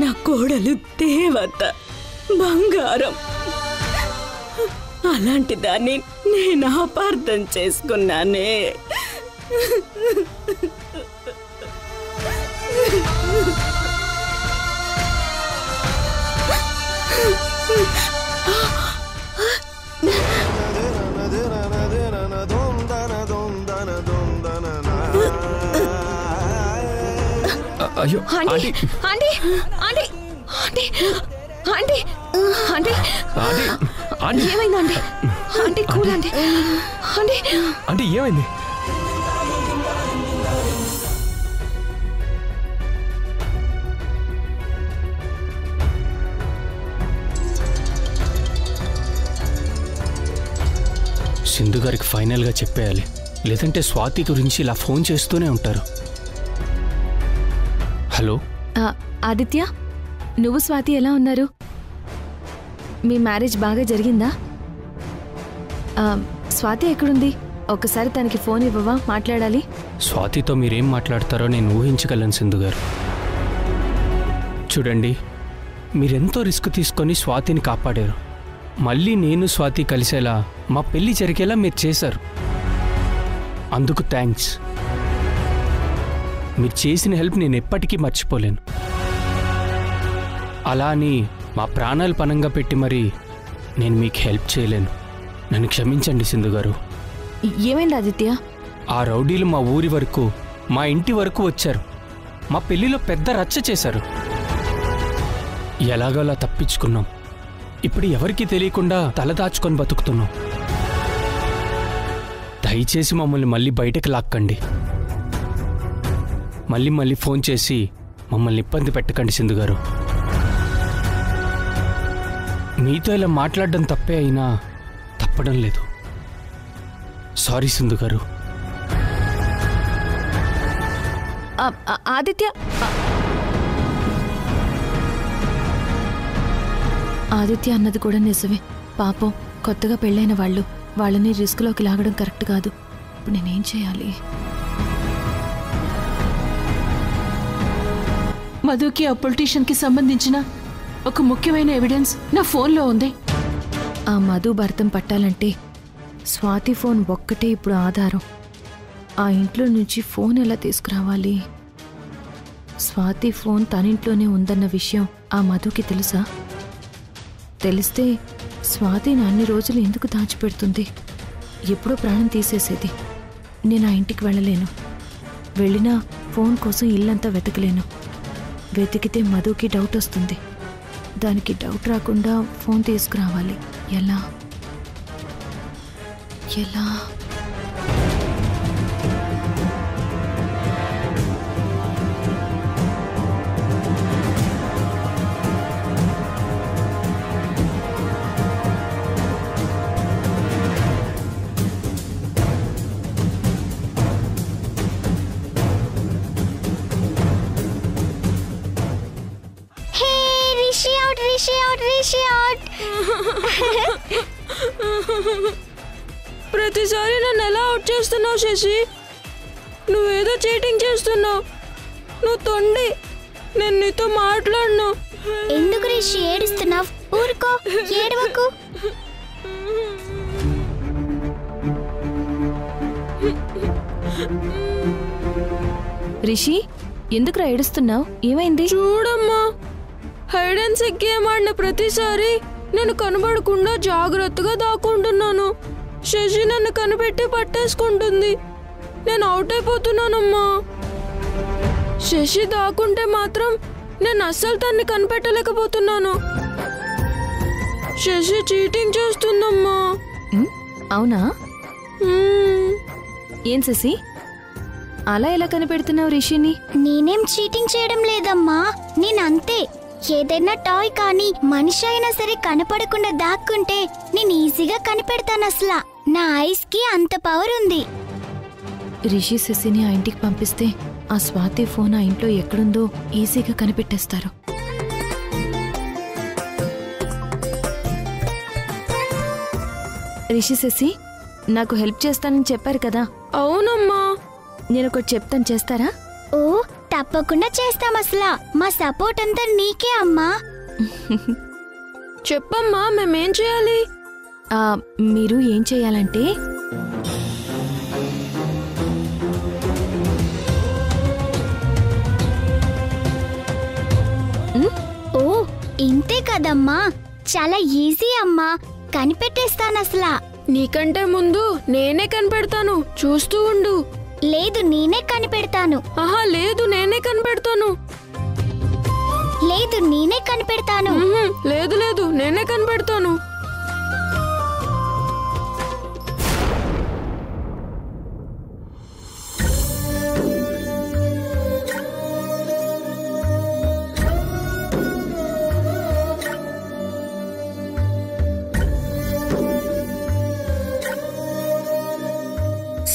నా కోడలు దేవత, బంగారం. అలాంటి దాన్ని నేను అపార్థం చేసుకున్నానే. అయ్యో aunty aunty aunty aunty aunty aunty aunty ఏమైందండి? Aunty cool aunty aunty aunty ఏమైంది? సింధు గారికి ఫైనల్గా చెప్పేయాలి, లేదంటే స్వాతి గురించి ఇలా ఫోన్ చేస్తూనే ఉంటారు. హలో ఆదిత్య, నువ్వు స్వాతి ఎలా ఉన్నారు? మీ మ్యారేజ్ బాగా జరిగిందా? స్వాతి ఎక్కడుంది? ఒక్కసారి తనకి ఫోన్ ఇవ్వవా, మాట్లాడాలి. స్వాతితో మీరేం మాట్లాడతారో నేను ఊహించగలను సింధు గారు. చూడండి, మీరెంతో రిస్క్ తీసుకొని స్వాతిని కాపాడారు. మళ్ళీ నేను స్వాతి కలిసేలా మా పెళ్లి జరిగేలా మీరు చేశారు. అందుకు థ్యాంక్స్. మీరు చేసిన హెల్ప్ నేను ఎప్పటికీ మర్చిపోలేను. అలా అని మా ప్రాణాలు పనంగా పెట్టి మరి నేను మీకు హెల్ప్ చేయలేను. నన్ను క్షమించండి సింధు గారు. ఏమైంది ఆదిత్య? ఆ రౌడీలు మా ఊరి వరకు, మా ఇంటి వరకు వచ్చారు. మా పెళ్లిలో పెద్ద రచ్చ చేశారు. ఎలాగోలా తప్పించుకున్నాం. ఇప్పుడు ఎవరికీ తెలియకుండా తలదాచుకొని బతుకుతున్నాం. దయచేసి మమ్మల్ని మళ్ళీ బయటకు లాక్కండి. మళ్ళీ ఫోన్ చేసి మమ్మల్ని ఇబ్బంది పెట్టకండి సింధు గారు. మీతో ఇలా మాట్లాడడం తప్పే అయినా తప్పడం లేదు. సారీ సింధు గారు. ఆదిత్య ఆదిత్య అన్నది కూడా నిజమే. పాపం, కొత్తగా పెళ్ళైన వాళ్ళని రిస్క్లోకి లాగడం కరెక్ట్ కాదు. ఇప్పుడు నేనేం చేయాలి? మధుకి ఆ పొలిటీషియన్కి సంబంధించిన ఒక ముఖ్యమైన ఎవిడెన్స్ నా ఫోన్లో ఉంది. ఆ మధు భర్తం పట్టాలంటే స్వాతి ఫోన్ ఒక్కటే ఇప్పుడు ఆధారం. ఆ ఇంట్లో నుంచి ఫోన్ ఎలా తీసుకురావాలి? స్వాతి ఫోన్ తనింట్లోనే ఉందన్న విషయం ఆ మధుకి తెలుసా? తెలిస్తే స్వాతిని అన్ని రోజులు ఎందుకు దాచిపెడుతుంది? ఎప్పుడో ప్రాణం తీసేసేది. నేను ఆ ఇంటికి వెళ్ళలేను. వెళ్ళినా ఫోన్ కోసం ఇల్లంతా వెతకలేను. వెతికితే మధుకి డౌట్ వస్తుంది. దానికి డౌట్ రాకుండా ఫోన్ తీసుకురావాలి. ఎలా? ప్రతిసారి నన్ను ఎలా అవుట్ చేస్తున్నావు శశి? నువ్వేదో చీటింగ్ చేస్తున్నావు. నువ్వు తొండి. నేను నీతో మాట్లాడను. ఎందుకు రిషి ఏడుస్తున్నావు? ఊరుకో, ఏడవకు. రిషి, ఎందుకురా ఏడుస్తున్నావు? ఏమైంది? చూడమ్మా, హైడ్ అండ్ సీక్ గేమ్ ఆడిన ప్రతిసారి నేను కనబడకుండా జాగ్రత్తగా దాక్కుంటున్నాను. శశి నన్ను కనిపెట్టి పట్టేసుకుంటుంది. నేను అవుట్ అయిపోతున్నానమ్మా. శశి దాక్కుంటే మాత్రం నేను అస్సలు తన్ని కనిపెట్టలేకపోతున్నాను. శశి చీటింగ్ చేస్తుందమ్మా. అవునా? ఏం శశి, అలా ఎలా కనిపెడుతున్నావు రిషిని? నేనేం చీటింగ్ చేయడం లేదమ్మా. నేనంతే. ఏదైనా టాయ్ కానీ మనిషి అయినా సరే కనపడకుండా దాక్కుంటే నేను ఈజీగా కనిపెడతాను. అసలు నా ఐస్ కి అంత పవర్ ఉంది. రిషి శశిని ఆ ఇంటికి పంపిస్తే ఆ స్వాతి ఫోన్ ఆ ఇంట్లో ఎక్కడుందో ఈజీగా కనిపెట్టేస్తారు. రిషి శశి నాకు హెల్ప్ చేస్తానని చెప్పారు కదా? అవునమ్మా. నేను ఒకటి చెప్తాను, చేస్తారా? ఓ, తప్పకుండా చేస్తాం అసలు. మా సపోర్ట్ అంతా నీకే అమ్మా. చెప్పమ్మా, మేమేం చేయాలి? మీరు ఏం చేయాలంటే ఓ ఇంతే కదమ్మా, చాలా ఈజీ అమ్మా, కనిపెట్టేస్తాను అసలు. నీకంటే ముందు నేనే కనిపెడతాను, చూస్తూ ఉండు. లేదు నేనే కనిపెడతాను. ఆహా లేదు, నేనే కనిపెడతాను. లేదు నేనే కనిపెడతాను. లేదు లేదు, నేనే కనిపెడతాను.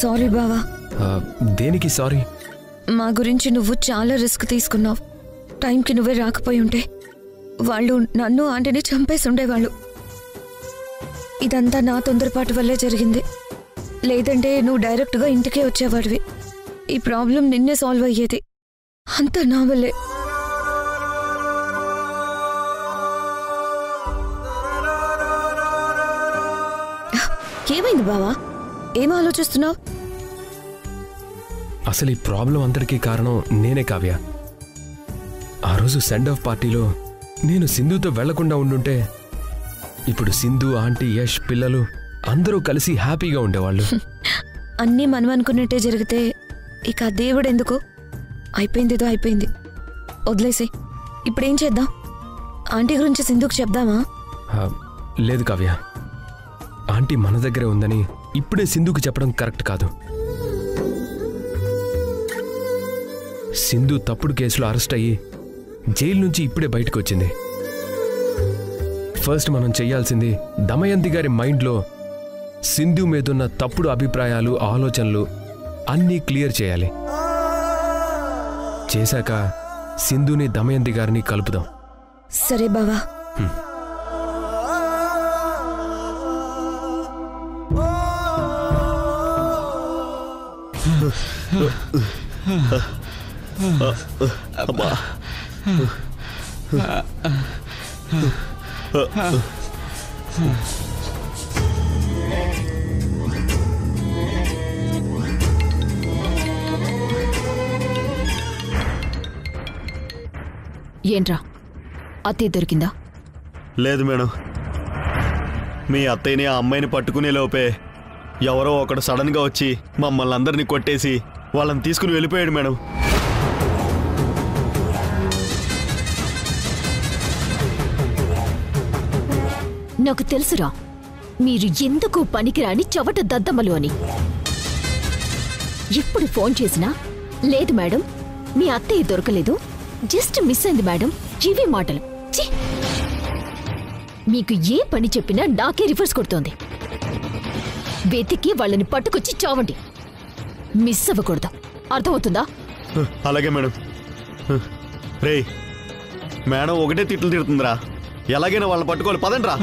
సారీ బావా. దేనికి సారీ? మా గురించి నువ్వు చాలా రిస్క్ తీసుకున్నావు. టైంకి నువ్వే రాకపోయి ఉంటే వాళ్ళు నన్ను ఆంటీని చంపేసి ఉండేవాళ్ళు. ఇదంతా నా తొందరపాటు వల్లే జరిగింది. లేదంటే నువ్వు డైరెక్ట్గా ఇంటికే వచ్చేవాడివి. ఈ ప్రాబ్లం నిన్నే సాల్వ్ అయ్యేది. అంతా నా వల్లే. ఏమైంది బావా? ఏం ఆలోచిస్తున్నావు? అసలు ఈ ప్రాబ్లం అందరికీ కారణం నేనే కావ్య. ఆ రోజు సెండ్ ఆఫ్ పార్టీలో నేను సింధుతో వెళ్లకుండా ఉండుంటే ఇప్పుడు సింధు, ఆంటీ, యష్, పిల్లలు అందరూ కలిసి హ్యాపీగా ఉండేవాళ్ళు. అన్నీ మనం అనుకున్నట్టే జరిగితే ఇక దేవుడు ఎందుకు? అయిపోయిందిదో అయిపోయింది, వదిలేసే. ఇప్పుడేం చేద్దాం? ఆంటీ గురించి సింధుకు చెప్దామా? లేదు కావ్య, ఆంటీ మన దగ్గరే ఉందని ఇప్పుడే సింధుకు చెప్పడం కరెక్ట్ కాదు. సింధు తప్పుడు కేసులో అరెస్ట్ అయ్యి జైలు నుంచి ఇప్పుడే బయటకు వచ్చింది. ఫస్ట్ మనం చెయ్యాల్సింది దమయంతి గారి మైండ్లో సింధు మీదున్న తప్పుడు అభిప్రాయాలు, ఆలోచనలు అన్నీ క్లియర్ చేయాలి. చేశాక సింధుని, దమయంతి గారిని కలుపుదాం. సరే బావా. ఏంట్రా, అత్తయ్య దొరికిందా? లేదు మేడం, మీ అత్తయ్యని ఆ అమ్మాయిని పట్టుకునే లోపే ఎవరో ఒకడు సడన్గా వచ్చి మమ్మల్ని అందరినీ కొట్టేసి వాళ్ళని తీసుకుని వెళ్ళిపోయాడు మేడం. నాకు తెలుసురా, మీరు ఎందుకు పనికిరాని చవట దద్దమ్మలు అని. ఎప్పుడు ఫోన్ చేసినా లేదు మేడం, మీ అత్తయ్య దొరకలేదు, జస్ట్ మిస్ అయింది మేడం, ఇవి మాటలు. ఛీ! మీకు ఏ పని చెప్పినా నాకే రివర్స్ కొడుతోంది. వెతికి వాళ్ళని పట్టుకొచ్చి చావండి, మిస్ అవ్వకూడదు. అర్థమవుతుందా? అలాగే మేడం. రే మేడం ఒకటే తిట్లు తిడుతుందిరా, ఎలాగైనా వాళ్ళని పట్టుకోవాలి, పదండ్రా.